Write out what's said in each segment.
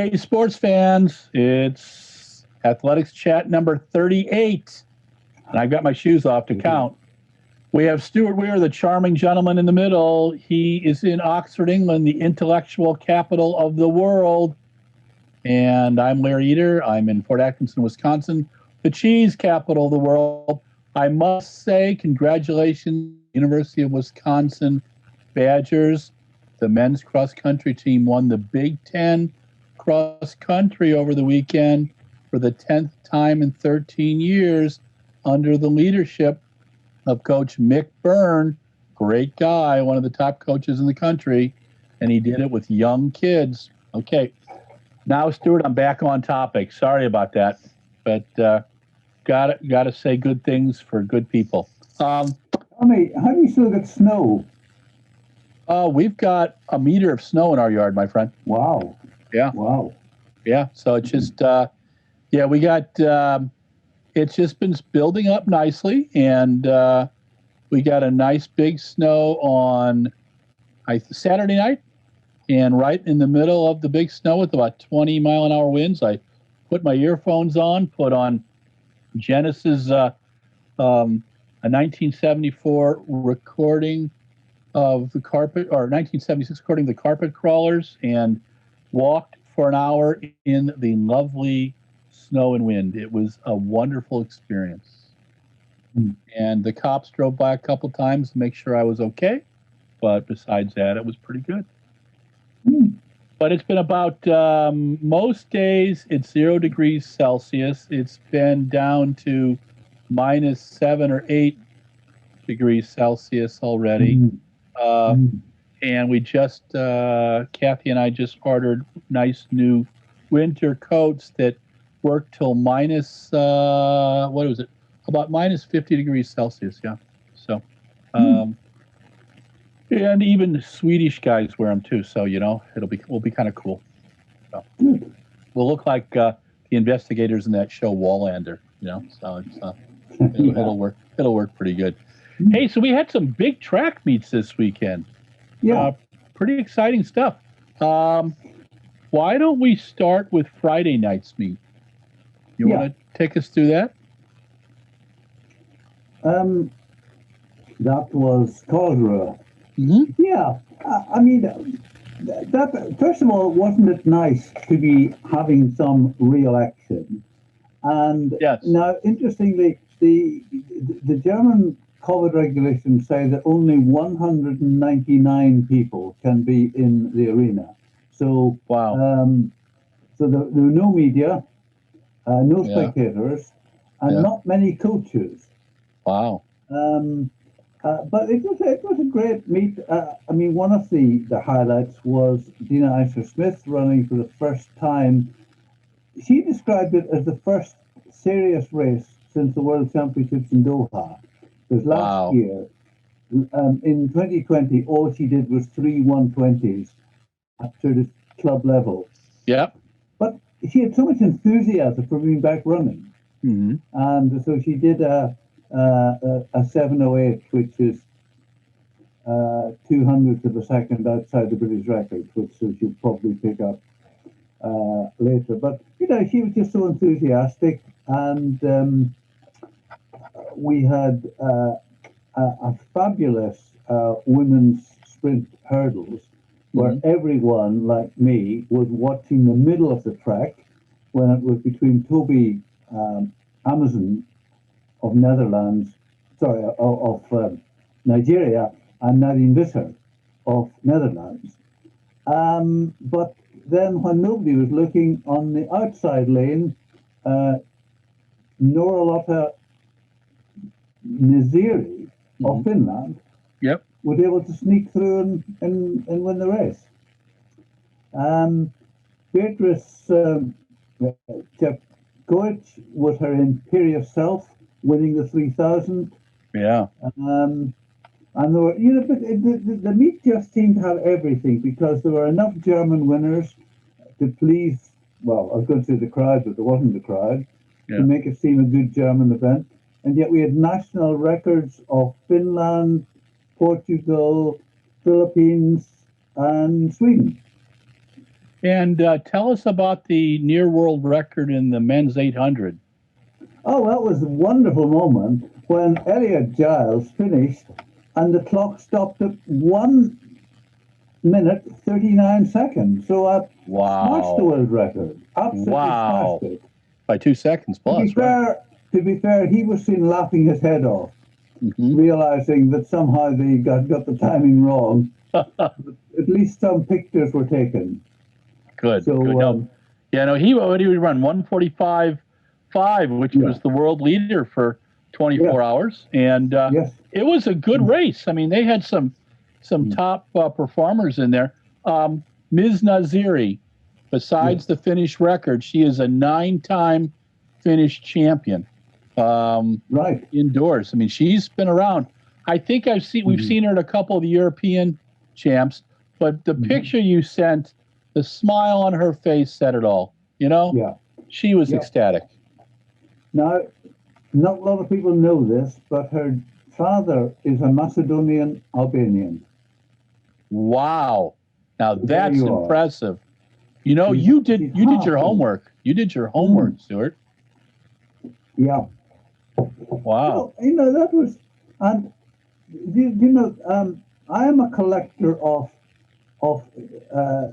Hey, sports fans, it's Athletics Chat number 38. And I've got my shoes off to count. We have Stuart Weir, the charming gentleman in the middle. He is in Oxford, England, the intellectual capital of the world. And I'm Larry Eater. I'm in Fort Atkinson, Wisconsin, the cheese capital of the world. I must say, congratulations, University of Wisconsin Badgers. The men's cross-country team won the Big Ten cross-country over the weekend for the 10th time in 13 years under the leadership of Coach Mick Byrne. Great guy, one of the top coaches in the country, and he did it with young kids. Okay, now, Stuart, I'm back on topic. Sorry about that, but gotta say good things for good people. How do you still get snow? We've got a meter of snow in our yard, my friend. Wow. Yeah. Wow. Yeah. So it's just, we got, it's just been building up nicely, and we got a nice big snow on Saturday night, and right in the middle of the big snow with about 20-mile-an-hour winds, I put my earphones on, put on Genesis, a 1974 recording of the carpet, or 1976 recording the Carpet Crawlers, and walked for an hour in the lovely snow and wind. It was a wonderful experience. And the cops drove by a couple times to make sure I was okay. But besides that, it was pretty good. But it's been about, most days, it's 0 degrees Celsius. It's been down to -7 or 8 degrees Celsius already. And we just, Kathy and I just ordered nice new winter coats that work till minus, what was it? About -50 degrees Celsius, yeah. So, and even Swedish guys wear them too. So, we'll be kind of cool. So, we'll look like the investigators in that show Wallander, so it's, it'll work pretty good. Hey, so we had some big track meets this weekend. Yeah. Pretty exciting stuff. Why don't we start with Friday night's meet? You want to take us through that? That was Karlsruhe. Yeah. That first of all, wasn't it nice to be having some real action? And yes. Now, interestingly, the German COVID regulations say that only 199 people can be in the arena. So, wow. So there were no media, no spectators, and not many coaches. Wow. But it was a great meet. One of the highlights was Dina Eisler-Smith running for the first time. She described it as the first serious race since the World Championships in Doha. Because last year, in 2020, all she did was 3 120s at sort of club level. Yep. But she had so much enthusiasm for being back running. And so she did a 7:08, which is 200th of a second outside the British record, which she'll probably pick up later. But, she was just so enthusiastic, and we had a fabulous women's sprint hurdles where everyone, like me, was watching the middle of the track when it was between Toby Amazon of Nigeria, and Nadine Visser of Netherlands. But then when nobody was looking on the outside lane, Noralotta Naziri of Finland was able to sneak through and win the race. Beatrice Chepkoech was her imperious self, winning the 3,000. Yeah. And there were, but the meet just seemed to have everything, because there were enough German winners to please, well, I was going to say the crowd, but there wasn't a crowd, to make it seem a good German event. And yet we had national records of Finland, Portugal, Philippines, and Sweden. And tell us about the near world record in the men's 800. Oh, that was a wonderful moment when Elliot Giles finished and the clock stopped at 1 minute 39 seconds. So I smashed the world record. Absolutely smashed it. By 2 seconds plus. To be fair, he was seen laughing his head off, realizing that somehow they got the timing wrong. At least some pictures were taken. Good. So, good. He would run 1:45.5, which was the world leader for 24 hours, and it was a good race. I mean, they had some top performers in there. Ms. Naziri, besides the Finnish record, she is a 9-time Finnish champion. Indoors. I mean, she's been around. I think we've seen her at a couple of the European champs, but the picture you sent, the smile on her face said it all. She was ecstatic. Now, not a lot of people know this, but her father is a Macedonian Albanian. Wow. Now that's impressive. You did your homework. You did your homework, Stuart. Yeah. Wow. That was, and I am a collector of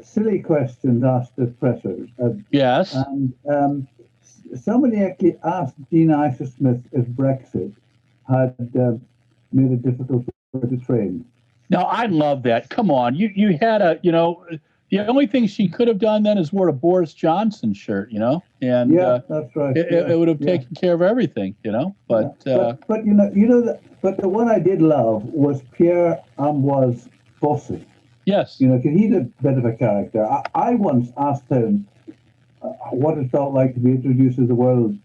silly questions asked at pressers. Yes. And somebody actually asked Dean Isher-Smith if Brexit had made it difficult for her to train. Now, I love that. Come on. You had the only thing she could have done then is wear a Boris Johnson shirt, and that's right. It would have taken care of everything, but but the one I did love was Pierre Ambroise Bossy. Yes. Because he's a bit of a character. I once asked him what it felt like to be introduced as the world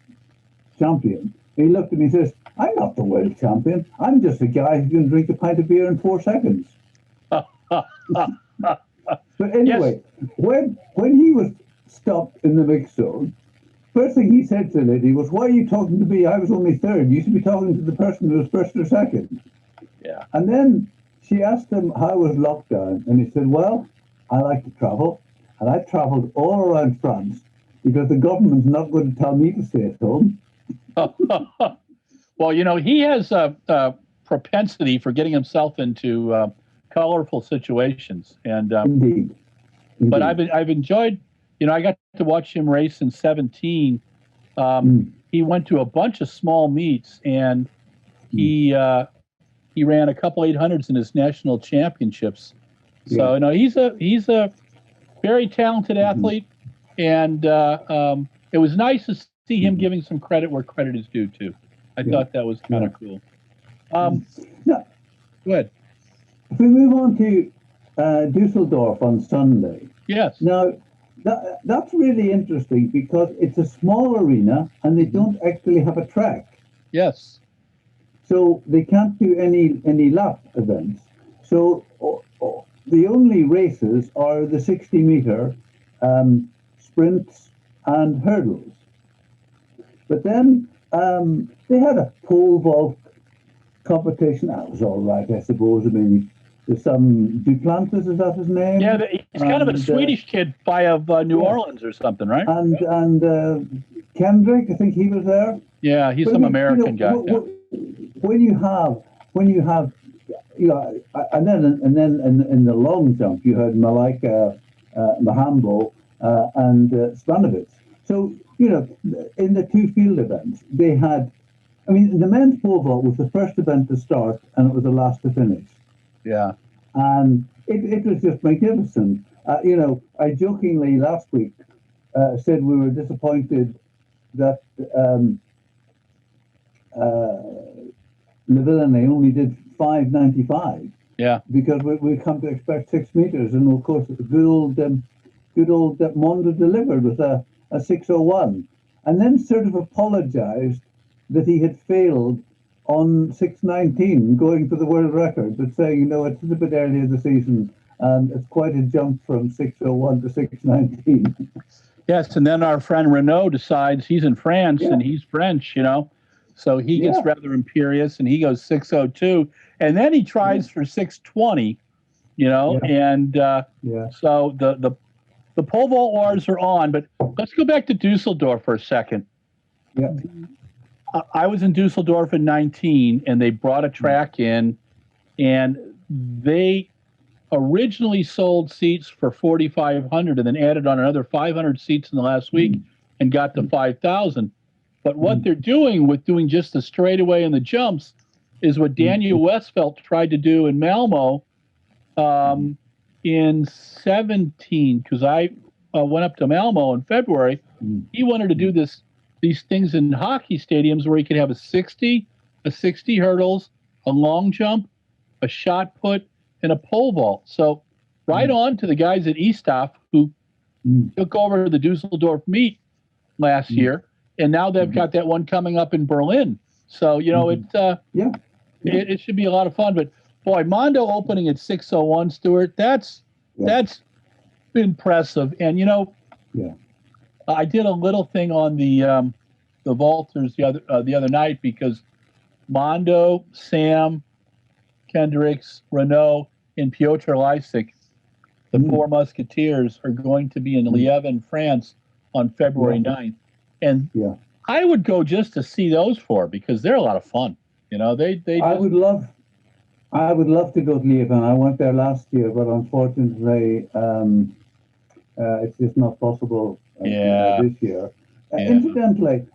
champion. He looked at me and says, "I'm not the world champion. I'm just a guy who can drink a pint of beer in 4 seconds." But anyway, when he was stopped in the mix zone, first thing he said to the lady was, "Why are you talking to me? I was only third. You should be talking to the person who was first or second." Yeah. And then she asked him how was lockdown, and he said, "Well, I like to travel, and I traveled all around France because the government's not going to tell me to stay at home." Well, he has a propensity for getting himself into colorful situations, and Indeed. But I've enjoyed. I got to watch him race in 2017. He went to a bunch of small meets, and he ran a couple 800s in his national championships. So he's a very talented athlete, and it was nice to see him giving some credit where credit is due too. I thought that was kind of cool. Go ahead. If we move on to Dusseldorf on Sunday. Yes. Now, that's really interesting because it's a small arena and they don't actually have a track. Yes. So they can't do any lap events. So the only races are the 60-meter sprints and hurdles. But then they had a pole vault competition. That was all right, I suppose. I mean, there's some Duplantis, is that his name? Yeah, he's kind of a Swedish kid of New Orleans or something, right? And Kendrick, I think he was there. Yeah, he's some American guy. When you have, and then in the long jump you had Malaika Mahambo and Spanovich. So in the two field events they had. I mean, the men's pole vault was the first event to start, and it was the last to finish. Yeah, and it was just magnificent. I jokingly last week said we were disappointed that Le Villeneuve only did 5:95. Yeah, because we come to expect 6 meters, and of course, good old Mondo delivered with a 6:01, and then sort of apologized that he had failed on 6:19 going for the world record, but saying, it's a bit early in the season and it's quite a jump from 6:01 to 6:19. Yes, and then our friend Renaud decides he's in France and he's French, so he gets rather imperious and he goes 6:02, and then he tries for 6:20, and so the pole vault wars are on, but let's go back to Dusseldorf for a second. Yeah. I was in Dusseldorf in 19, and they brought a track in, and they originally sold seats for 4,500 and then added on another 500 seats in the last week and got to 5,000. But what they're doing with doing just the straightaway and the jumps is what Daniel Westfeld tried to do in Malmo in 17, because I went up to Malmo in February. He wanted to do these things in hockey stadiums where he could have a 60 hurdles, a long jump, a shot put, and a pole vault. So right on to the guys at Easthoff who took over the Dusseldorf meet last year, and now they've got that one coming up in Berlin. So, you know, it should be a lot of fun. But, boy, Mondo opening at 6:01, Stuart, that's impressive. And, you know, I did a little thing on the vaulters the other night because Mondo, Sam, Kendricks, Renault, and Piotr Lysik, the four musketeers, are going to be in Lièvre, France on February 9th. And I would go just to see those four because they're a lot of fun. You know, I would love to go to Lièvre. I went there last year, but unfortunately, it's just not possible this year. Incidentally,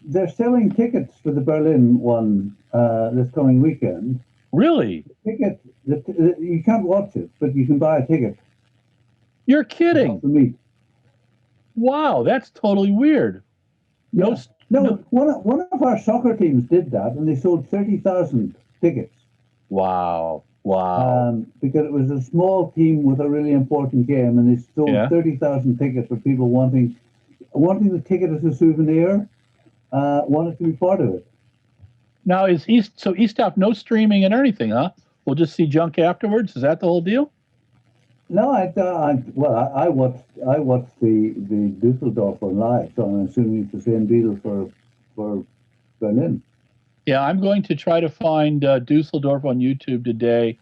they're selling tickets for the Berlin one this coming weekend. Really? You can't watch it, but you can buy a ticket. You're kidding. For me. Wow, that's totally weird. No, one of our soccer teams did that, and they sold 30,000 tickets. Wow. Because it was a small team with a really important game, and they sold 30,000 tickets for people wanting the ticket as a souvenir, wanted to be part of it. Now, is Easthoff no streaming and anything, huh? We'll just see junk afterwards. Is that the whole deal? No, I watched the Dusseldorf one live, so I'm assuming it's the same deal for Berlin. Yeah, I'm going to try to find Dusseldorf on YouTube today.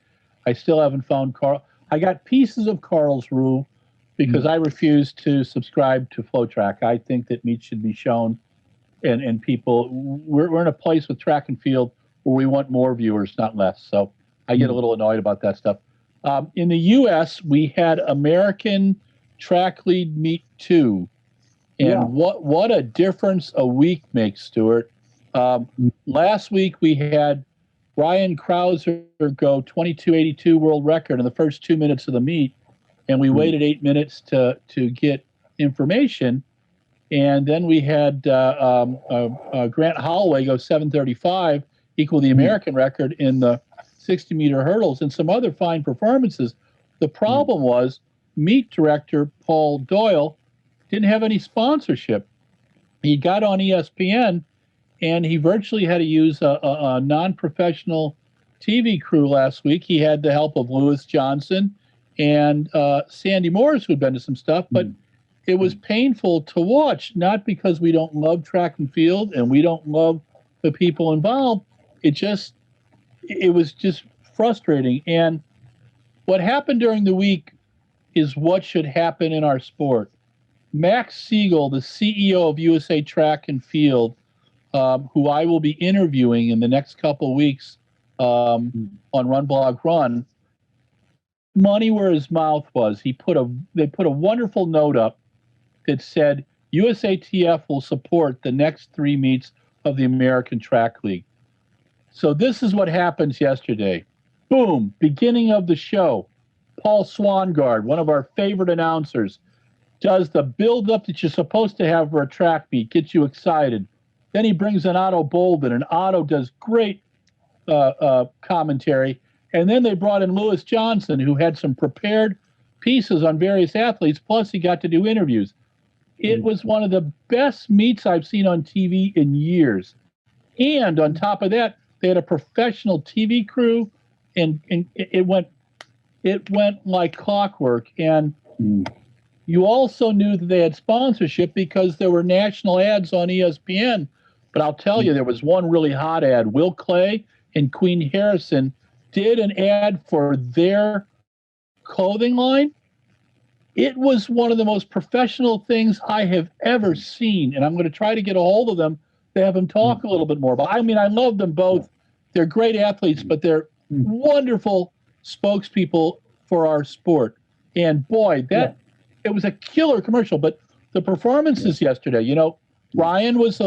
I still haven't found Carl. I got pieces of Karlsruhe because I refuse to subscribe to FlowTrack. I think that meets should be shown, and people. We're in a place with track and field where we want more viewers, not less. So I get a little annoyed about that stuff. In the U.S., we had American Track Lead Meet 2. And what a difference a week makes, Stuart. Last week, we had Ryan Krauser go 22:82 world record in the first 2 minutes of the meet. And we waited 8 minutes to get information. And then we had Grant Holloway go 7:35, equal the American record in the 60-meter hurdles, and some other fine performances. The problem was meet director Paul Doyle didn't have any sponsorship. He got on ESPN, and he virtually had to use a non-professional TV crew last week. He had the help of Lewis Johnson and Sandy Morris, who'd been to some stuff, but it was painful to watch, not because we don't love track and field and we don't love the people involved. It was just frustrating. And what happened during the week is what should happen in our sport. Max Siegel, the CEO of USA Track and Field, who I will be interviewing in the next couple of weeks on RunBlogRun, money where his mouth was. They put a wonderful note up that said USATF will support the next 3 meets of the American Track League. So this is what happens yesterday. Boom, beginning of the show. Paul Swangard, one of our favorite announcers, does the build-up that you're supposed to have for a track meet, gets you excited. Then he brings in Otto Bolden, and Otto does great commentary. And then they brought in Lewis Johnson, who had some prepared pieces on various athletes, plus he got to do interviews. It was one of the best meets I've seen on TV in years. And on top of that, they had a professional TV crew, and it went like clockwork. And you also knew that they had sponsorship because there were national ads on ESPN. But I'll tell you, there was one really hot ad. Will Clay and Queen Harrison did an ad for their clothing line. It was one of the most professional things I have ever seen, and I'm going to try to get a hold of them to have them talk a little bit more. But I mean, I love them both. They're great athletes, but they're wonderful spokespeople for our sport. And boy, it was a killer commercial. But the performances yesterday, you know, Ryan was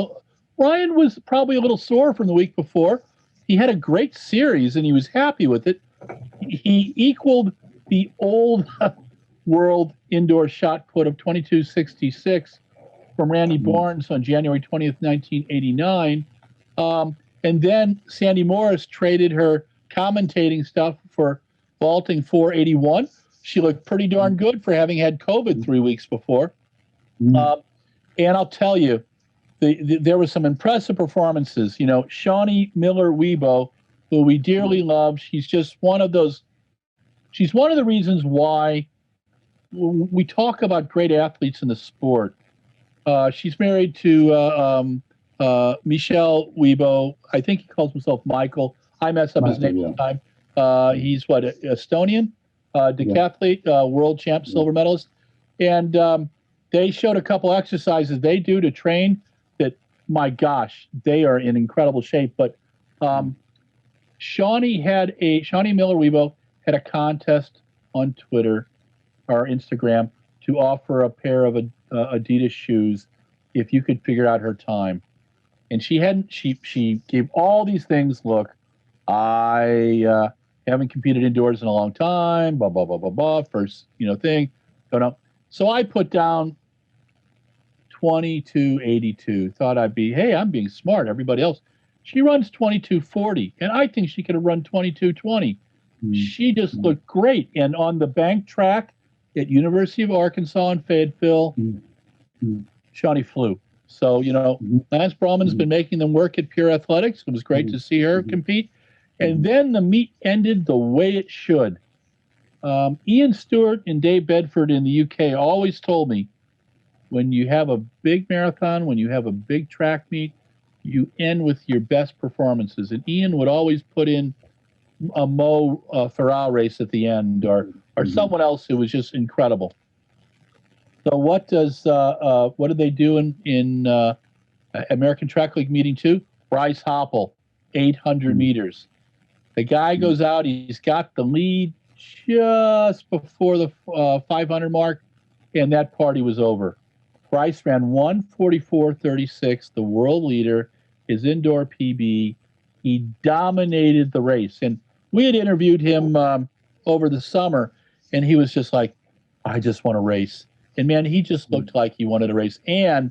probably a little sore from the week before. He had a great series, and he was happy with it. He equaled the old world indoor shot put of 22.66 from Randy Barnes on January 20th, 1989. And then Sandy Morris traded her commentating stuff for vaulting 481. She looked pretty darn good for having had COVID 3 weeks before. And I'll tell you, there were some impressive performances. You know, Shawnee Miller-Weibo, who we dearly love, she's just one of those. She's one of the reasons why we talk about great athletes in the sport. She's married to Michel Weibo. I think he calls himself Michael. I mess up his name all the time. He's what, Estonian, decathlete, world champ, silver medalist. And they showed a couple exercises they do to train that, my gosh, they are in incredible shape. But Shawnee Miller-Weibo had a contest on Twitter or Instagram to offer a pair of Adidas shoes if you could figure out her time. And she gave all these things. Look, I haven't competed indoors in a long time, blah, blah, blah, blah, blah. First, thing. Don't know. So I put down 22.82. Thought I'm being smart. Everybody else. She runs 22.40, and I think she could have run 22.20. She just looked great. And on the bank track at University of Arkansas in Fayetteville, Shawnee flew. So, Lance Brahman's been making them work at Pure Athletics. It was great to see her compete. And then the meet ended the way it should. Ian Stewart and Dave Bedford in the UK always told me, when you have a big marathon, when you have a big track meet, you end with your best performances. And Ian would always put in a Mo Farah race at the end, or someone else who was just incredible. So what did they do in American Track League meeting 2? Bryce Hopple, 800 meters. The guy goes out, he's got the lead just before the 500 mark, and that party was over. Bryce ran 1:44.36, the world leader, his indoor PB. He dominated the race. And we had interviewed him over the summer, and he was just like, I just want to race. And, man, he just looked like he wanted to race. And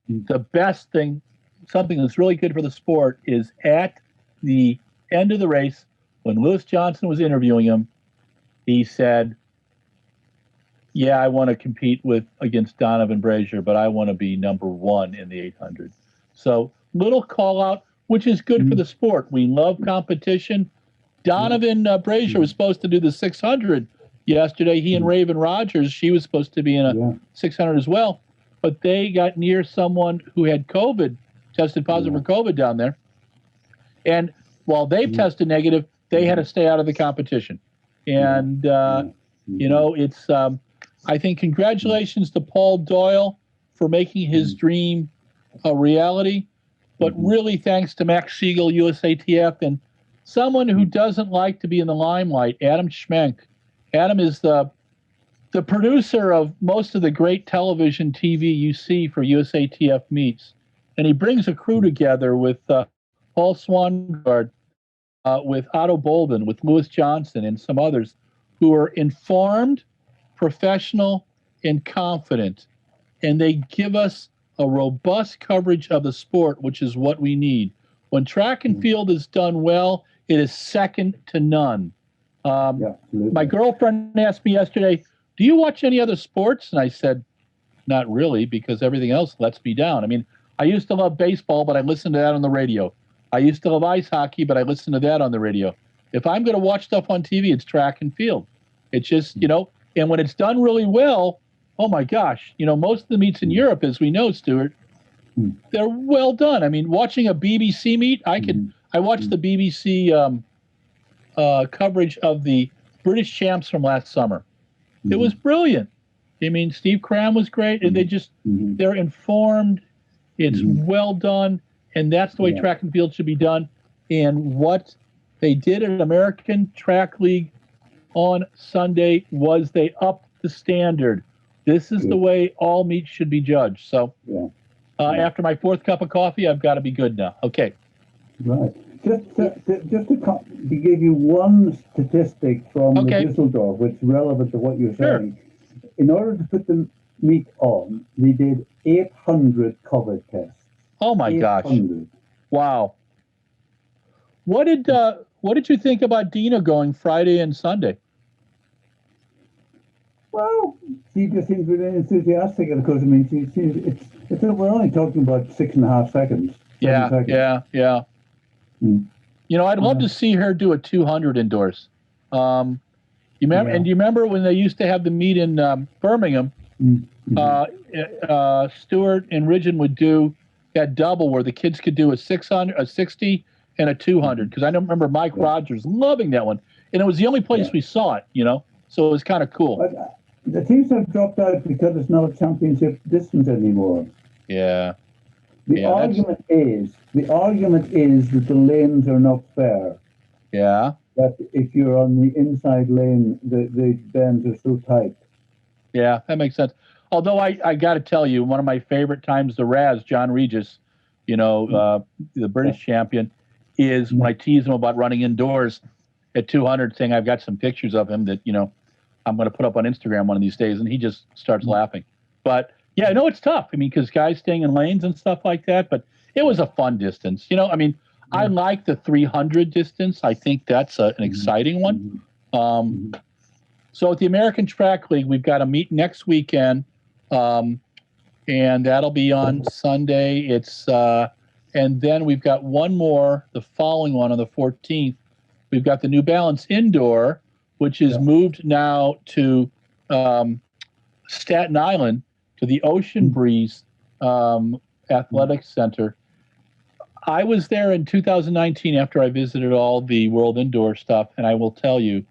the best thing, something that's really good for the sport, is at the end of the race, when Lewis Johnson was interviewing him, he said, yeah, I want to compete against Donovan Brazier, but I want to be number one in the 800. So little call out, which is good for the sport. We love competition. Donovan Brazier was supposed to do the 600 yesterday. He and Raven Rogers, she was supposed to be in a 600 as well, but they got near someone who had COVID, tested positive for COVID down there. And while they've tested negative, they had to stay out of the competition. And, it's, I think, congratulations to Paul Doyle for making his dream a reality, but really thanks to Max Siegel, USATF, and someone who doesn't like to be in the limelight, Adam Schmink. Adam is the producer of most of the great television TV you see for USATF meets. And he brings a crew together with Paul Swangard, with Otto Bolden, with Lewis Johnson, and some others who are informed, professional, and confident. And they give us a robust coverage of the sport, which is what we need. When track and field is done well, it is second to none. My girlfriend asked me yesterday, do you watch any other sports? And I said, not really, because everything else lets me down. I mean, I used to love baseball, but I listened to that on the radio. I used to love ice hockey, but I listened to that on the radio. If I'm going to watch stuff on TV, it's track and field. It's just, and when it's done really well, oh my gosh, most of the meets in Europe, as we know, Stuart, they're well done. I mean, watching a BBC meet, I watched the BBC coverage of the British champs from last summer. It was brilliant. I mean, Steve Cram was great, and they're informed. It's well done, and that's the way track and field should be done. And what they did at American Track League on Sunday was they upped the standard. This is the way all meets should be judged. So after my fourth cup of coffee, I've got to be good now. Okay. Right. Just to give you one statistic from the Düsseldorf, which is relevant to what you're saying. In order to put the meat on, they did 800 COVID tests. Oh my gosh! Wow. What did you think about Dina going Friday and Sunday? Well, she just seems really enthusiastic, and of course, I mean, we're only talking about 6.5 seconds. Yeah. You know, I'd love to see her do a 200 indoors. You remember? And do you remember when they used to have the meet in Birmingham? Stuart and Ridgeon would do that double where the kids could do a 600, a 60, and a 200. Because I don't remember Mike Rogers loving that one, and it was the only place we saw it. You know, so it was kind of cool. But, the teams have dropped out because it's not a championship distance anymore. Yeah. The argument is that the lanes are not fair. Yeah. That if you're on the inside lane, the bends are so tight. Yeah, that makes sense. Although I got to tell you, one of my favorite times, the Raz, John Regis, you know, the British champion, is when I tease him about running indoors at 200, saying I've got some pictures of him that, you know, I'm going to put up on Instagram one of these days, and he just starts laughing. But yeah, I know it's tough. I mean, because guys staying in lanes and stuff like that, but it was a fun distance. You know, I mean, I like the 300 distance. I think that's an exciting one. So at the American Track League, we've got a meet next weekend, and that'll be on Sunday. It's and then we've got one more, the following one on the 14th. We've got the New Balance Indoor, which is moved now to Staten Island, to the Ocean Breeze Athletics Center. I was there in 2019 after I visited all the World Indoor stuff, and I will tell you,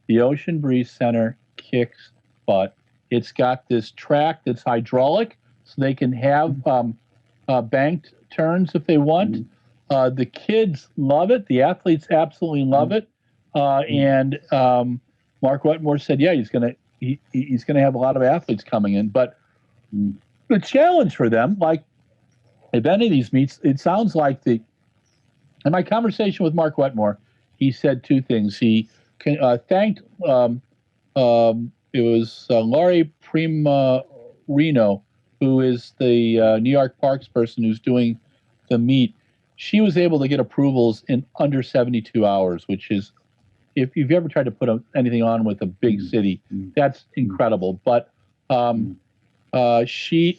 the Ocean Breeze Center kicks butt. It's got this track that's hydraulic, so they can have banked turns if they want. The kids love it. The athletes absolutely love it. And Mark Wetmore said, yeah, he's gonna have a lot of athletes coming in. But the challenge for them, like if any of these meets, it sounds like in my conversation with Mark Wetmore, he said two things. He thanked it was Laurie Primarino, who is the New York Parks person who's doing the meet. She was able to get approvals in under 72 hours, which is, if you've ever tried to put anything on with a big city, that's incredible. But let's see,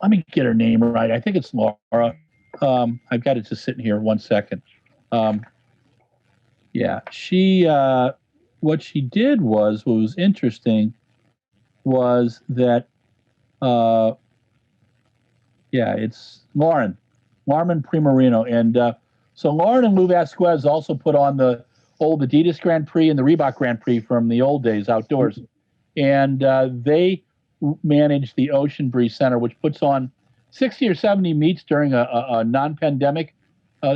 let me get her name right. I think it's Laura. I've got it just sitting here. 1 second. Yeah, what she did was, what was interesting was that, it's Lauren Primarino. And so Lauren and Lou Vasquez also put on the old Adidas Grand Prix and the Reebok Grand Prix from the old days outdoors. And they manage the Ocean Breeze Center, which puts on 60 or 70 meets during a non-pandemic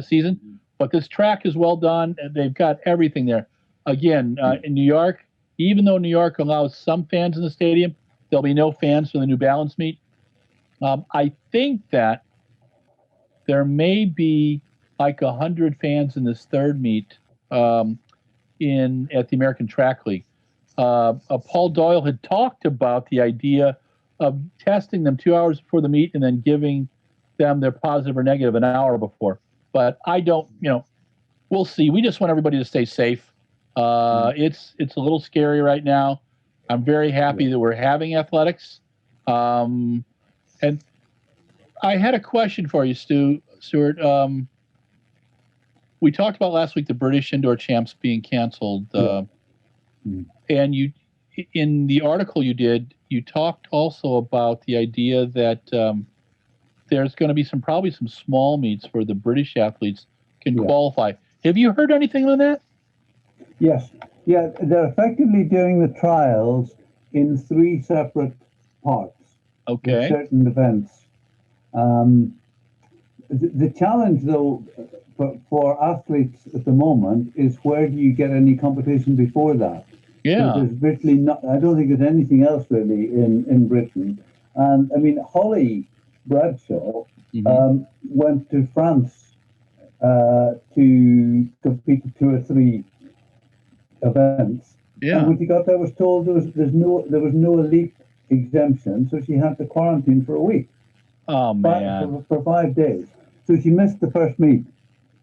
season. But this track is well done, and they've got everything there. Again, in New York, even though New York allows some fans in the stadium, there'll be no fans for the New Balance meet. I think that there may be like 100 fans in this third meet at the American Track League. Paul Doyle had talked about the idea of testing them 2 hours before the meet and then giving them their positive or negative an hour before. But I don't, we'll see. We just want everybody to stay safe. It's a little scary right now. I'm very happy that we're having athletics. And I had a question for you, Stuart. We talked about last week the British Indoor Champs being canceled. And you, in the article you did, you talked also about the idea that there's going to be probably some small meets where the British athletes can qualify. Have you heard anything on that? Yes. Yeah, they're effectively doing the trials in 3 separate parts. Okay. With certain events. The challenge, though, for athletes at the moment is where do you get any competition before that? Yeah. So there's virtually not. I don't think there's anything else really in Britain. And I mean, Holly Bradshaw went to France to compete in 2 or 3 events. Yeah. And when she got there, was told there was no elite exemption, so she had to quarantine for a week. Oh man. For 5 days. So she missed the first meet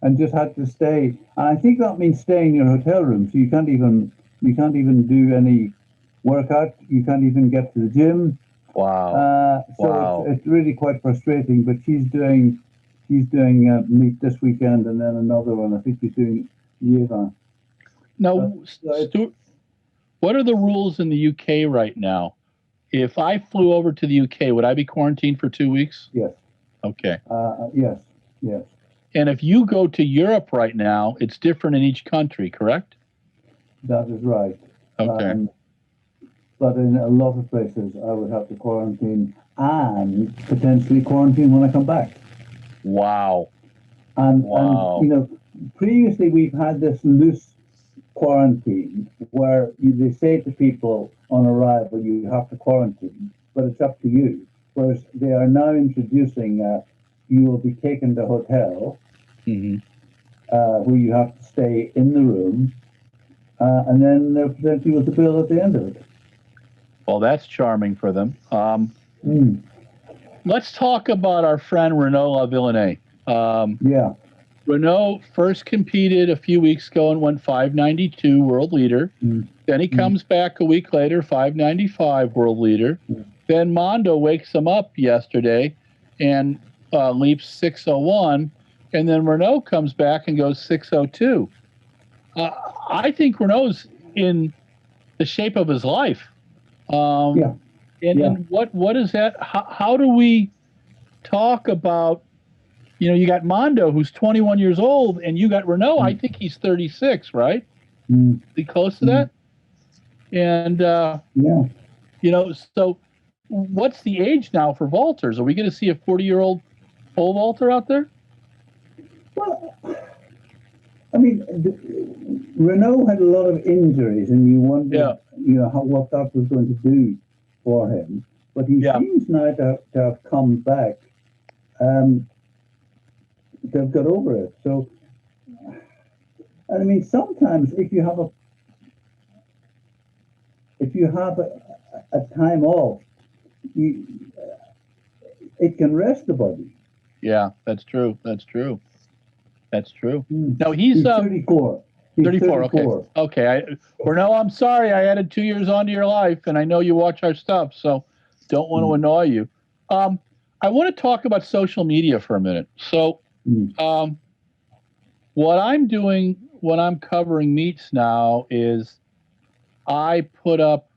and just had to stay. And I think that means staying in your hotel room. So you can't even do any workout. You can't even get to the gym. Wow. So it's really quite frustrating. But she's doing a meet this weekend and then another one. I think she's doing Yerevan. Now, Stuart, what are the rules in the UK right now? If I flew over to the UK, would I be quarantined for 2 weeks? Yes. Okay. Yes. And if you go to Europe right now, it's different in each country, correct? That is right. Okay. But in a lot of places, I would have to quarantine and potentially quarantine when I come back. Wow. And previously we've had this loose quarantine where they say to people on arrival, you have to quarantine, but it's up to you. Whereas they are now introducing you will be taken to a hotel where you have to stay in the room, and then they'll present you with the bill at the end of it. Well, that's charming for them. Let's talk about our friend Renaud Lavillenie. Renaud first competed a few weeks ago and won 592 world leader. Then he comes back a week later, 595 world leader. Then Mondo wakes him up yesterday and leaps 601. And then Renaud comes back and goes 602. I think Renaud's in the shape of his life. And what is that? How do we talk about, you got Mondo, who's 21 years old, and you got Renaud, I think he's 36, right? Be close to that? And, so what's the age now for vaulters? Are we going to see a 40-year-old pole vaulter out there? Well, I mean, Renaud had a lot of injuries, and you wonder, what that was going to do for him. But he seems now to have come back. They've got over it. So, I mean, sometimes if you have a time off, it can rest the body. Yeah, that's true. Now he's 34. He's 34. Okay. Renaud, I'm sorry I added 2 years onto your life, and I know you watch our stuff, so don't want to annoy you. I want to talk about social media for a minute. So, what I'm doing when I'm covering meets now is I put up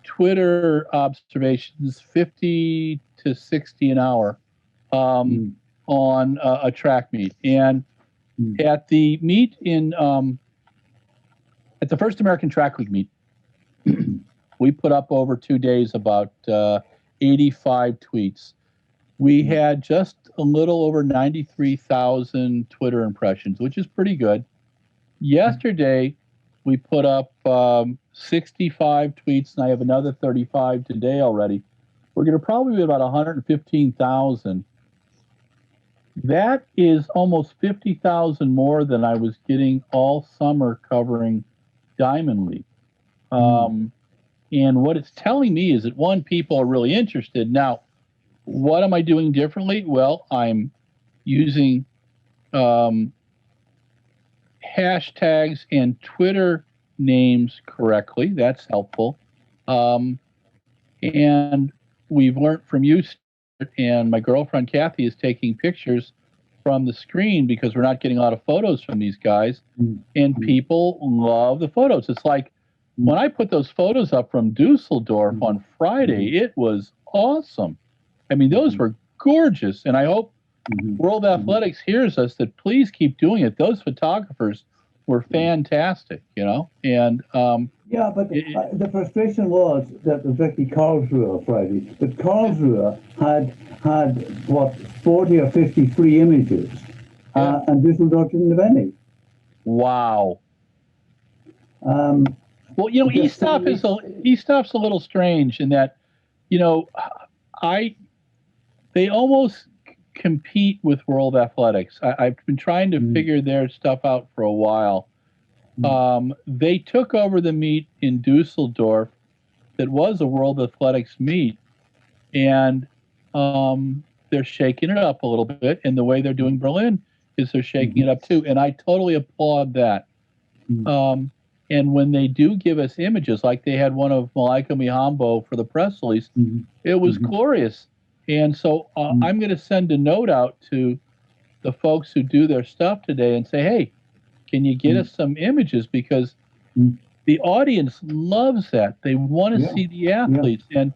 Twitter observations 50 to 60 an hour on a track meet. And at the meet at the first American Track League meet, we put up over 2 days about 85 tweets. We had just a little over 93,000 Twitter impressions, which is pretty good. Yesterday, we put up 65 tweets, and I have another 35 today already. We're going to probably be about 115,000. That is almost 50,000 more than I was getting all summer covering Diamond League. And what it's telling me is that, one, people are really interested. Now, what am I doing differently? Well, I'm using hashtags and Twitter names correctly. That's helpful. And we've learned from you, and my girlfriend Kathy is taking pictures from the screen because we're not getting a lot of photos from these guys. And people love the photos. It's like when I put those photos up from Dusseldorf on Friday, it was awesome. I mean, those were gorgeous. And I hope World Athletics hears us that please keep doing it. Those photographers were fantastic, And Yeah, but the frustration was that it was actually Karlsruhe Friday. But Karlsruhe had what 40 or 50 free images, and Düsseldorf didn't have any. Wow. Um, Well, you know, E-Stop's a little strange in that, you know, they almost compete with World Athletics. I've been trying to figure their stuff out for a while. They took over the meet in Dusseldorf that was a World Athletics meet, and they're shaking it up a little bit. And the way they're doing Berlin is they're shaking it up too. And I totally applaud that. And when they do give us images, like they had one of Malaika Mihambo for the press release, it was glorious. And so I'm going to send a note out to the folks who do their stuff today and say, hey, can you get us some images? Because the audience loves that. They want to see the athletes. And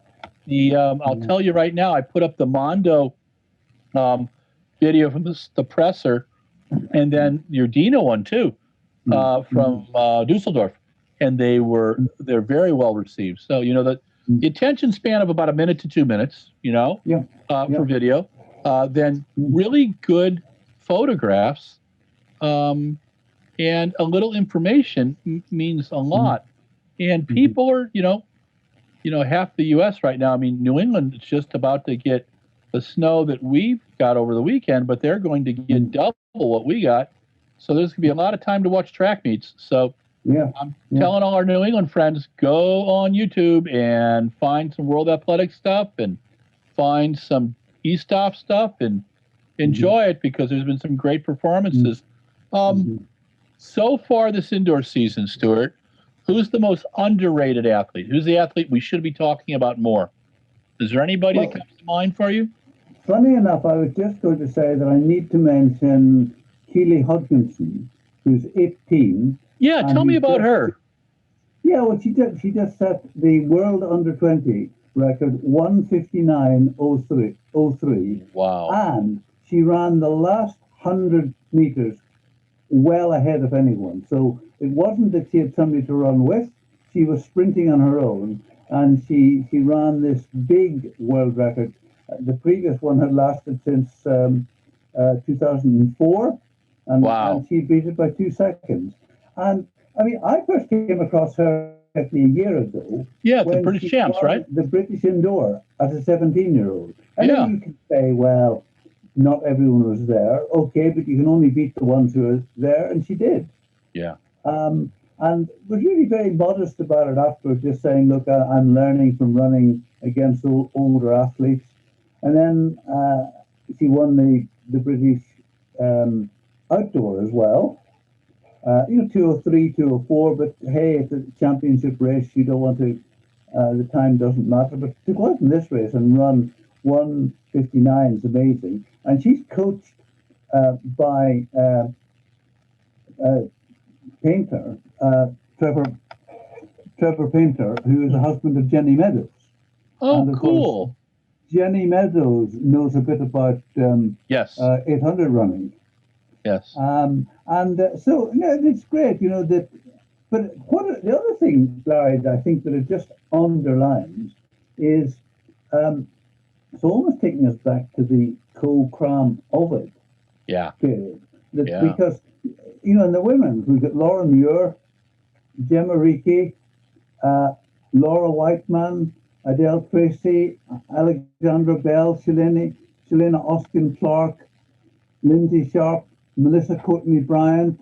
I'll tell you right now, I put up the Mondo video from the presser, and then your Dino one too, from Dusseldorf, and they're very well received. So the attention span of about a minute to 2 minutes, for video, then really good photographs, and a little information means a lot. And people are, half the U.S. right now. I mean, New England is just about to get the snow that we've got over the weekend, but they're going to get double what we got. So there's going to be a lot of time to watch track meets. So I'm telling all our New England friends, go on YouTube and find some World Athletics stuff and find some E-Stop stuff and enjoy it, because there's been some great performances. So far this indoor season, Stuart, who's the most underrated athlete? Who's the athlete we should be talking about more? Is there anybody that comes to mind for you? Funny enough, I was just going to say that I need to mention Keely Hodgkinson, who's 18. Yeah, tell me about her. Yeah, well, she just set the world under-20 record, 1:59.03. Wow. And she ran the last 100 meters well ahead of anyone. So it wasn't that she had somebody to run with. She was sprinting on her own, and she ran this big world record. The previous one had lasted since 2004, and she beat it by 2 seconds. And I mean, I first came across her exactly a year ago. Yeah, the British champs, right? The British indoor as a 17-year-old. And then you can say, well, not everyone was there. Okay, but you can only beat the ones who are there, and she did. Yeah. And was really very modest about it afterwards, just saying, look, I'm learning from running against older athletes. And then she won the British outdoor as well. 203, 204, but hey, it's a championship race. You don't want to, the time doesn't matter. But to go out in this race and run 1:59 is amazing. And she's coached by Painter, Trevor Painter, who is the husband of Jenny Meadows. Oh, cool. Jenny Meadows knows a bit about 800 running. Yes. So it's great, that. But the other thing, Larry, I think that it just underlines is it's almost taking us back to the co-cram Ovid period. Because, in the women, we've got Laura Muir, Gemma Ricci, Laura Whiteman, Adele Tracy, Alexandra Bell, Shalina Oskin-Clark, Lindsay Sharp, Melissa Courtney Bryant.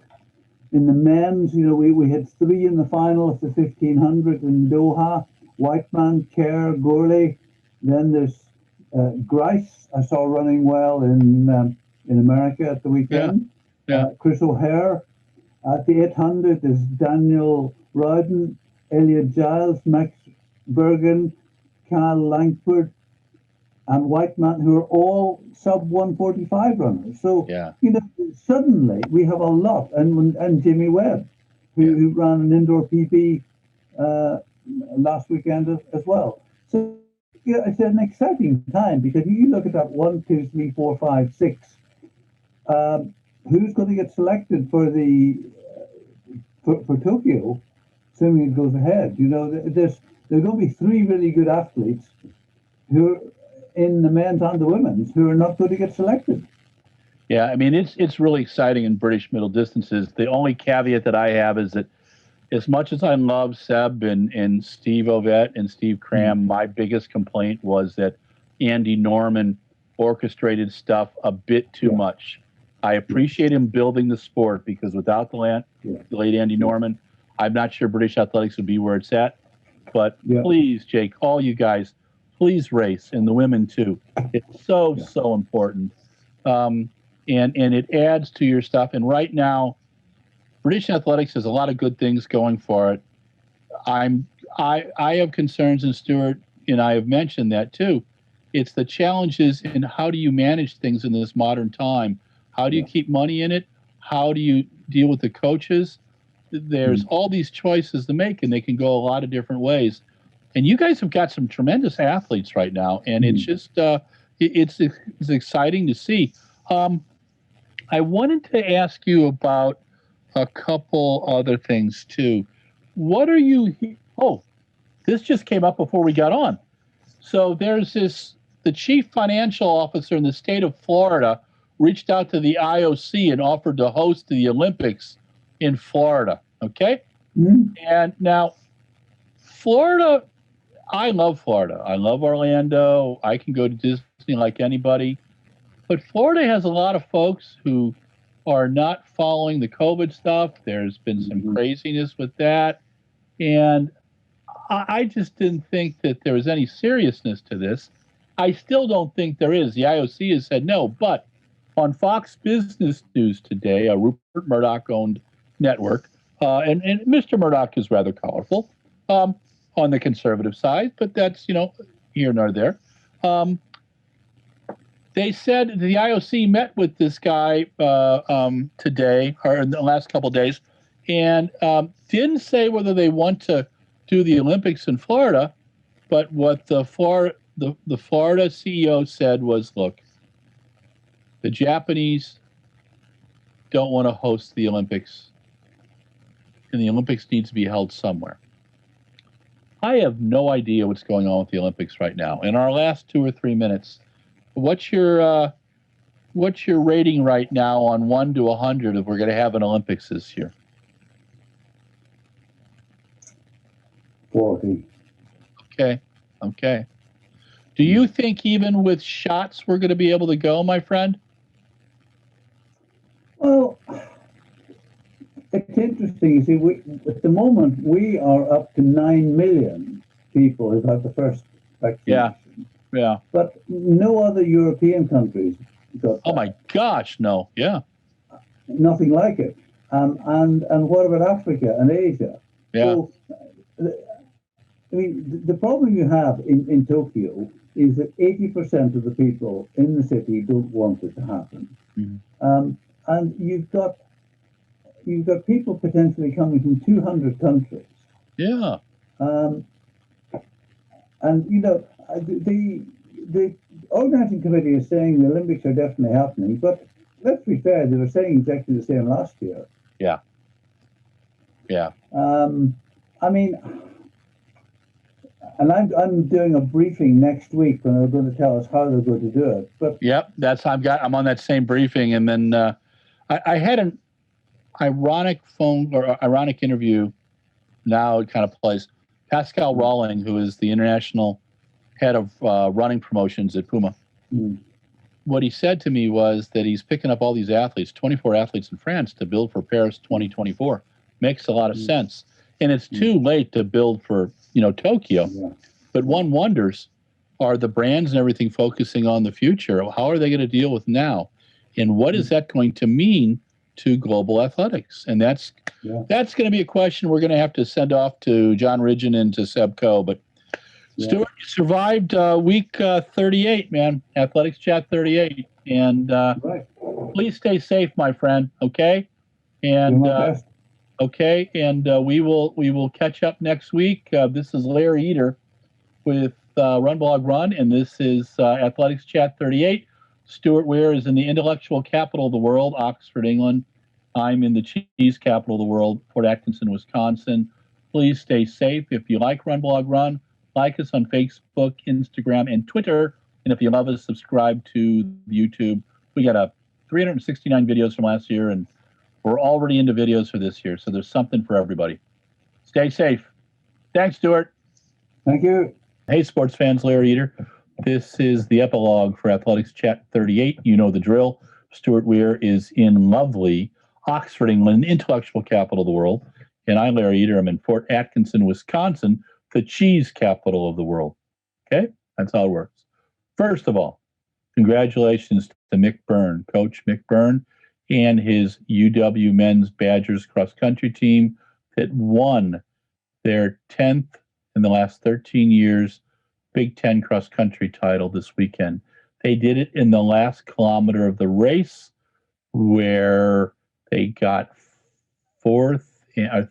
In the men's, we had 3 in the final of the 1500 in Doha: Whiteman, Kerr, Gourley. Then there's Bryce, I saw running well in America at the weekend. Chris O'Hare. At the 800, there's Daniel Rowden, Elliot Giles, Max Bergen, Carl Langford, and Whiteman, who are all sub 145 runners. So, suddenly we have a lot. And Jimmy Webb, who ran an indoor PB last weekend as well. So, it's an exciting time, because you look at that 1, 2, 3, 4, 5, 6. Who's going to get selected for for Tokyo? assuming it goes ahead. You know, there's going to be three really good athletes who are in the men's and the women's who are not going to get selected. Yeah, I mean, it's really exciting in British middle distances. The only caveat that I have is that as much as I love Seb and Steve Ovett and Steve Cram, my biggest complaint was that Andy Norman orchestrated stuff a bit too much. I appreciate him building the sport, because without the late Andy Norman, I'm not sure British athletics would be where it's at. But please, Jake, all you guys, please race, and the women too. It's so important. And it adds to your stuff. And right now, British athletics has a lot of good things going for it. I have concerns, and Stuart and I have mentioned that too. It's the challenges in how do you manage things in this modern time? How do you keep money in it? How do you deal with the coaches? There's all these choices to make, and they can go a lot of different ways. And you guys have got some tremendous athletes right now, and it's just it's exciting to see. I wanted to ask you about a couple other things too. What are you? Oh, this just came up before we got on. So there's the chief financial officer in the state of Florida reached out to the IOC and offered to host the Olympics in Florida. Okay. And now Florida, I love Florida. I love Orlando. I can go to Disney like anybody. But Florida has a lot of folks who are not following the COVID stuff. There's been some craziness with that. And I just didn't think that there was any seriousness to this. I still don't think there is. The IOC has said no. But on Fox Business News today, a Rupert Murdoch-owned network, and Mr. Murdoch is rather colorful on the conservative side, but that's, here nor there. They said the IOC met with this guy today, or in the last couple of days, and didn't say whether they want to do the Olympics in Florida, but what the Florida CEO said was, look, the Japanese don't want to host the Olympics, and the Olympics needs to be held somewhere. I have no idea what's going on with the Olympics right now. In our last 2 or 3 minutes, what's your rating right now on 1 to 100 if we're going to have an Olympics this year? 40. Okay. Do you think even with shots we're going to be able to go, my friend? Well, it's interesting. You see, at the moment, we are up to 9 million people who've had the first vaccination. Yeah. But no other European countries got that. Oh, my gosh, no. Yeah. Nothing like it. And what about Africa and Asia? Yeah. So, I mean, the problem you have in Tokyo is that 80% of the people in the city don't want it to happen. And you've got people potentially coming from 200 countries. Yeah. And the organizing committee is saying the Olympics are definitely happening, but let's be fair, they were saying exactly the same last year. Yeah. I mean, and I'm doing a briefing next week when they're going to tell us how they're going to do it. But I'm on that same briefing, and then I had an ironic interview. Now it kind of plays. Pascal Rawling, who is the international head of running promotions at Puma. What he said to me was that he's picking up all these athletes, 24 athletes in France, to build for Paris 2024. Makes a lot of sense. And it's too late to build for, Tokyo. Yeah. But one wonders, are the brands and everything focusing on the future? How are they going to deal with now? And what is that going to mean to global athletics? And that's going to be a question we're going to have to send off to John Ridgen and to Seb Coe. But Stuart, you survived week 38, man. Athletics Chat 38. And please stay safe, my friend. Okay. And okay. And we will catch up next week. This is Larry Eater with RunBlogRun, and this is Athletics Chat 38. Stuart Weir is in the intellectual capital of the world, Oxford, England. I'm in the cheese capital of the world, Port Atkinson, Wisconsin. Please stay safe. If you like Run Blog Run, like us on Facebook, Instagram, and Twitter. And if you love us, subscribe to YouTube. We got 369 videos from last year, and we're already into videos for this year. So there's something for everybody. Stay safe. Thanks, Stuart. Thank you. Hey, sports fans, Larry Eater. This is the epilogue for Athletics Chat 38. You know the drill. Stuart Weir is in lovely Oxford, England, intellectual capital of the world. And I'm Larry Eater. I'm in Fort Atkinson, Wisconsin, the cheese capital of the world. Okay? That's how it works. First of all, congratulations to Mick Byrne, Coach Mick Byrne, and his UW men's Badgers cross-country team that won their 10th in the last 13 years Big Ten cross-country title this weekend. They did it in the last kilometer of the race where they got fourth and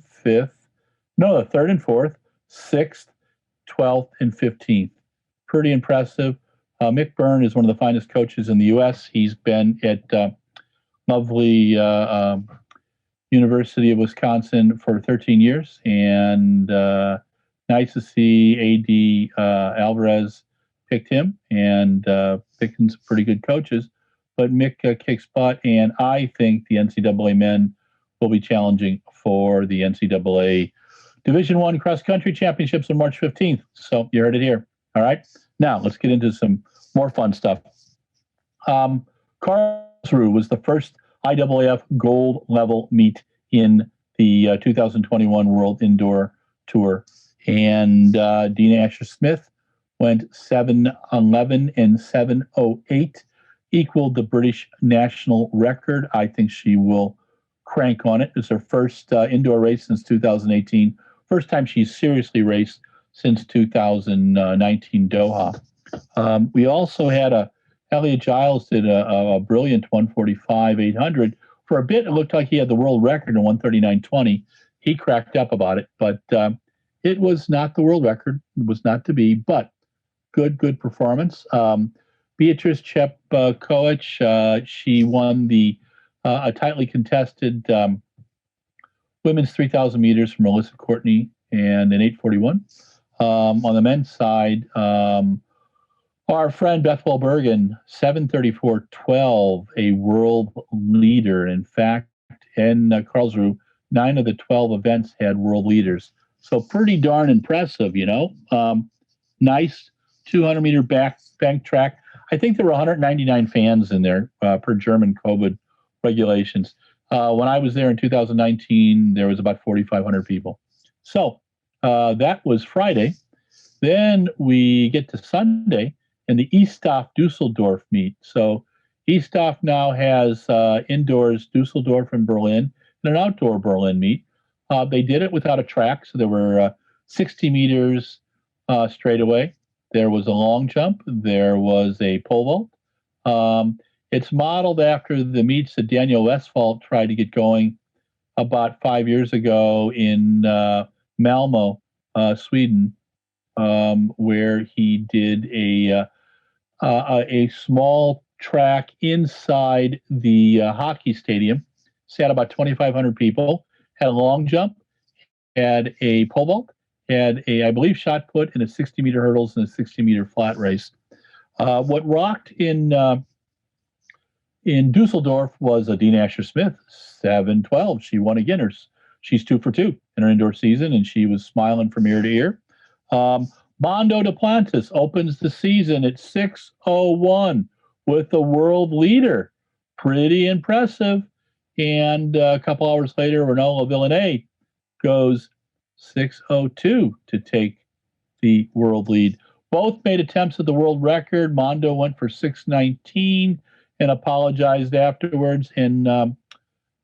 fifth. No, the third and fourth, sixth, 12th, and 15th. Pretty impressive. Mick Byrne is one of the finest coaches in the U.S. He's been at lovely University of Wisconsin for 13 years, and nice to see A.D. Alvarez picked him, and picking some pretty good coaches. But Mick kicks butt, and I think the NCAA men will be challenging for the NCAA Division I cross-country championships on March 15th. So you heard it here. All right. Now let's get into some more fun stuff. Karlsruhe was the first IAAF gold level meet in the 2021 World Indoor Tour. And Dina Asher-Smith went 7:11 and 7:08, equaled the British national record. I think she will crank on it. It's her first indoor race since 2018. First time she's seriously raced since 2019 Doha. We also had Elliot Giles did a brilliant 145-800. For a bit, it looked like he had the world record in 139.20. He cracked up about it, but it was not the world record. It was not to be, but good performance. Beatrice Chepkoech, she won a tightly contested women's 3,000 meters from Melissa Courtney and an 8:41. On the men's side, our friend Bethwell Bergen, 7:34.12, a world leader. In fact, in Karlsruhe, 9 of the 12 events had world leaders. So pretty darn impressive, you know. Nice 200-meter bank track. I think there were 199 fans in there per German COVID regulations. When I was there in 2019, there was about 4,500 people. So that was Friday. Then we get to Sunday and the Easthoff Dusseldorf meet. So Easthoff now has indoors Dusseldorf and Berlin and an outdoor Berlin meet. They did it without a track, so there were 60 meters straight away. There was a long jump. There was a pole vault. It's modeled after the meets that Daniel Westphal tried to get going about 5 years ago in Malmo, Sweden, where he did a small track inside the hockey stadium. Sat about 2,500 people. Had a long jump. Had a pole vault. Had I believe, shot put and a 60-meter hurdles and a 60-meter flat race. What rocked in Dusseldorf was Dina Asher-Smith, 7:12. She won again. She's 2 for 2 in her indoor season, and she was smiling from ear to ear. Mondo Duplantis opens the season at 6:01 with the world leader. Pretty impressive. And a couple hours later, Renaud Villeneuve goes 6:02 to take the world lead. Both made attempts at the world record. Mondo went for 6:19 and apologized afterwards. And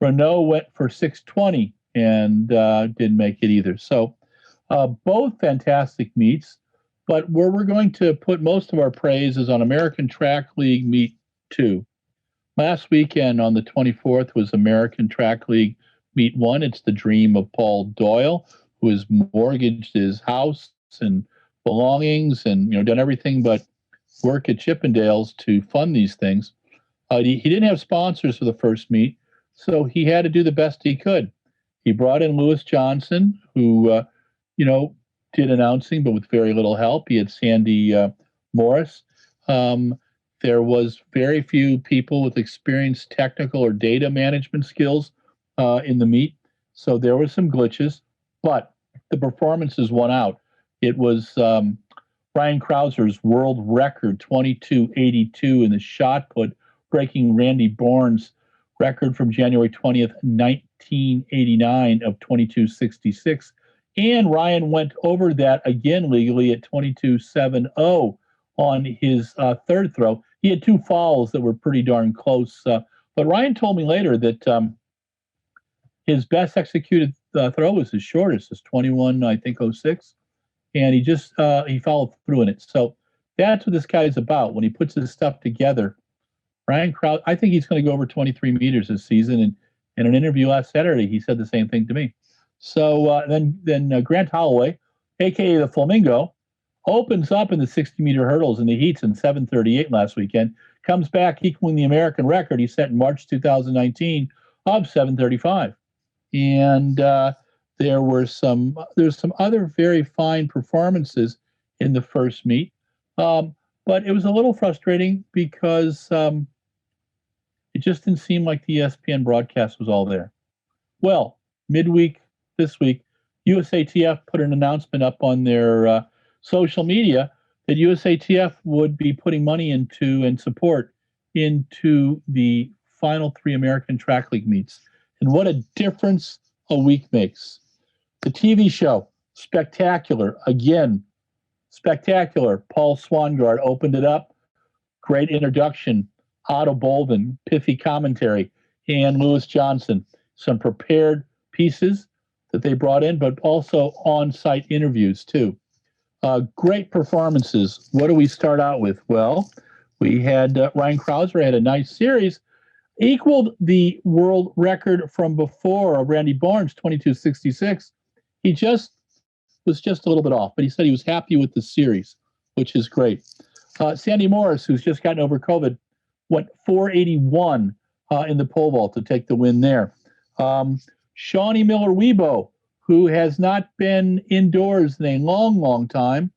Renaud went for 6:20 and didn't make it either. So both fantastic meets. But where we're going to put most of our praise is on American Track League Meet 2. Last weekend on the 24th was American Track League Meet 1. It's the dream of Paul Doyle, who has mortgaged his house and belongings and done everything but work at Chippendales to fund these things. He didn't have sponsors for the first meet, so he had to do the best he could. He brought in Lewis Johnson, who, did announcing, but with very little help. He had Sandy Morris. There was very few people with experienced technical or data management skills in the meet. So there were some glitches, but the performances won out. It was Ryan Krauser's world record, 22.82 in the shot put, breaking Randy Bourne's record from January 20th, 1989 of 22.66. And Ryan went over that again legally at 22.70 on his third throw. He had two fouls that were pretty darn close. But Ryan told me later that his best executed throw was his shortest, is 21, I think, 06. And he followed through in it. So that's what this guy is about. When he puts his stuff together, Ryan Krause, I think he's going to go over 23 meters this season. And in an interview last Saturday, he said the same thing to me. So then Grant Holloway, a.k.a. the Flamingo, opens up in the 60-meter hurdles in the heats in 7:38 last weekend, comes back equaling the American record he set in March 2019 of 7:35. And there's some other very fine performances in the first meet. But it was a little frustrating because it just didn't seem like the ESPN broadcast was all there. Well, midweek this week, USATF put an announcement up on their social media that USATF would be putting money into and support into the final 3 American Track League meets. And what a difference a week makes. The TV show, spectacular. Again, spectacular. Paul Swangard opened it up. Great introduction. Otto Bolvin, pithy commentary, and Lewis Johnson. Some prepared pieces that they brought in, but also on-site interviews too. Great performances. What do we start out with? Well, we had Ryan Krauser had a nice series, equaled the world record from before of Randy Bourne's 22.66. He was just a little bit off, but he said he was happy with the series, which is great. Sandy Morris, who's just gotten over COVID, went 481 in the pole vault to take the win there. Shawnee Miller-Weibo, who has not been indoors in a long, long time,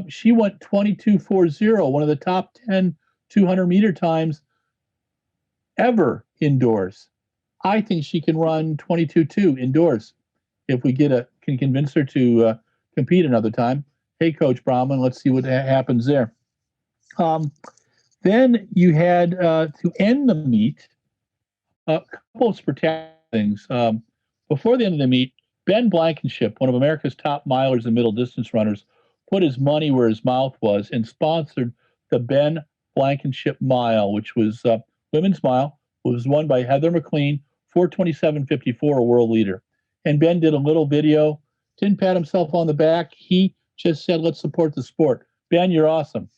she went 22.40, one of the top 10 200-meter times ever indoors. I think she can run 22.2 indoors if we can convince her to compete another time. Hey, Coach Brahman, let's see what happens there. Then you had, to end the meet, a couple of spectacular things. Before the end of the meet, Ben Blankenship, one of America's top milers and middle distance runners, put his money where his mouth was and sponsored the Ben Blankenship Mile, which was women's mile. It was won by Heather McLean, 4:27.54, a world leader. And Ben did a little video, didn't pat himself on the back. He just said, let's support the sport. Ben, you're awesome.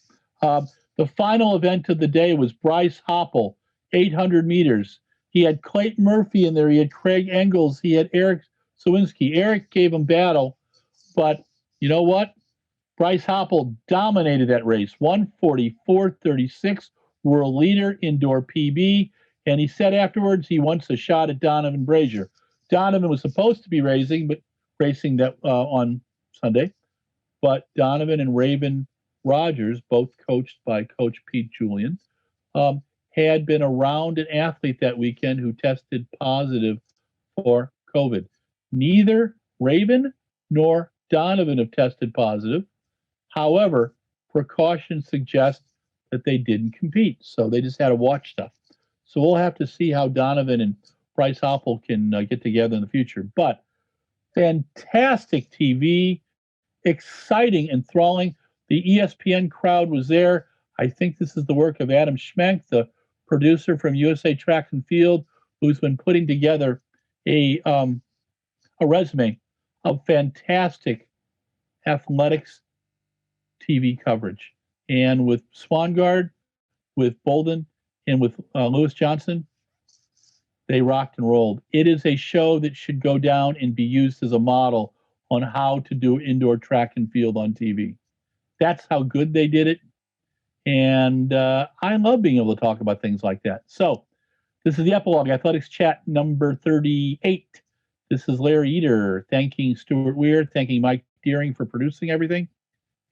The final event of the day was Bryce Hopple, 800 meters. He had Clayton Murphy in there. He had Craig Engels. He had Eric Sawinski. Eric gave him battle, but you know what? Bryce Hopple dominated that race, 1:44.36, world leader, indoor PB. And he said afterwards he wants a shot at Donovan Brazier. Donovan was supposed to be racing that on Sunday, but Donovan and Raven Rogers, both coached by Coach Pete Julian, had been around an athlete that weekend who tested positive for COVID. Neither Raven nor Donovan have tested positive. However, precautions suggest that they didn't compete, so they just had to watch stuff. So we'll have to see how Donovan and Bryce Hopple can get together in the future. But fantastic TV, exciting, enthralling. The ESPN crowd was there. I think this is the work of Adam Schmink, the producer from USA Track and Field, who's been putting together a resume of fantastic athletics TV coverage. And with Swangard, with Bolden, and with Lewis Johnson, they rocked and rolled. It is a show that should go down and be used as a model on how to do indoor track and field on TV. That's how good they did it. And I love being able to talk about things like that. So this is the Epilogue Athletics Chat number 38. This is Larry Eater thanking Stuart Weir, thanking Mike Deering for producing everything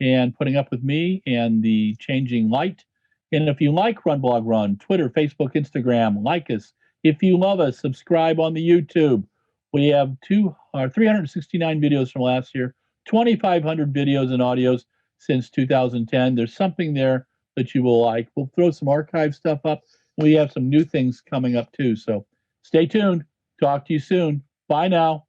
and putting up with me and the changing light. And if you like Run Blog Run, Twitter, Facebook, Instagram, like us. If you love us, subscribe on the YouTube. We have 369 videos from last year, 2,500 videos and audios since 2010. There's something there that you will like. We'll throw some archive stuff up. We have some new things coming up too. So stay tuned. Talk to you soon. Bye now.